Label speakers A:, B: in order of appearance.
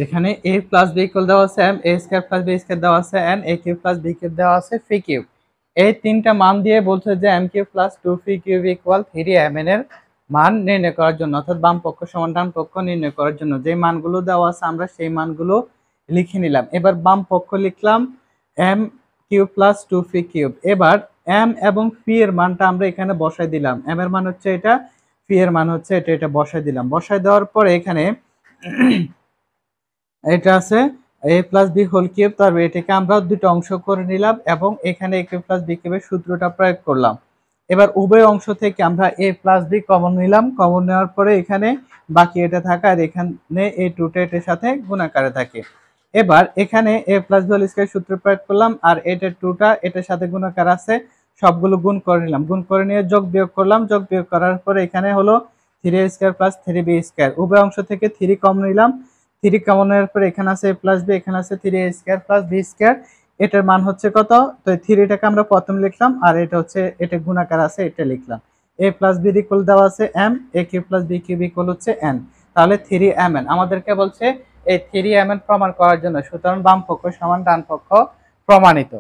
A: এখানে a plus b equal দেওয়া আছে m, a square plus b square দেওয়া আছে n, a cube plus b cube দেওয়া আছে ফি কিউব। এই তিনটা মান দিয়ে বলছে যে m কিউব প্লাস 2 ফি কিউব ইকুয়াল 3m এর মান নির্ণয় করার জন্য, অর্থাৎ বাম পক্ষ সমান ডান পক্ষ নির্ণয় করার জন্য যে মানগুলো দেওয়া আছে আমরা সেই মানগুলো লিখে নিলাম। এবার বাম পক্ষ লিখলাম m কিউব প্লাস 2 ফি কিউব। এবার m এবং ফি এর মানটা আমরা এখানে বসাই দিলাম। m এর মান হচ্ছে এটা, ফি এর মান হচ্ছে এটা, এটা বসাই দিলাম। বসাই দেওয়ার পরে এখানে এটা আছে a plus B whole cube, তারপর এটাকে আমরা দুটো অংশ করে নিলাম এবং এখানে a কিউব প্লাস বি কিউবের সূত্রটা প্রয়োগ করলাম। এবার উভয় অংশ থেকে আমরা a প্লাস বি কমন নিলাম। কমন নেওয়ার পরে এখানে বাকি এটা থাকা, আর এখানে এই টুটা এটার সাথে গুণাকারে থাকে। এবার এখানে a plus B whole square সূত্র প্রয়োগ করলাম, আর এটা টুটা এটার সাথে গুণাকার আছে, সবগুলো গুণ করে নিলাম। গুণ করে নিয়ে যোগ বিয়োগ করলাম। যোগ বিয়োগ করার পরে এখানে হলো 3a square plus 3b square. উভয় অংশ থেকে 3 কমন নিলাম। 3 কমন নেওয়ার পরে এখানে আছে a প্লাস b, এখানে আছে 3a square plus b square. এটার মান হচ্ছে কত? তো 3টাকে আমরা প্রথম লিখলাম, আর এটা হচ্ছে এটা গুণাকার আছে এটা লিখলাম। a প্লাস b ইকুয়াল দেওয়া আছে m, a cube plus b cube equal হচ্ছে n। তাহলে 3mn আমাদেরকে বলছে এই 3mn প্রমাণ করার জন্য। সুতরাং বাম পক্ষ সমান ডান পক্ষ প্রমাণিত।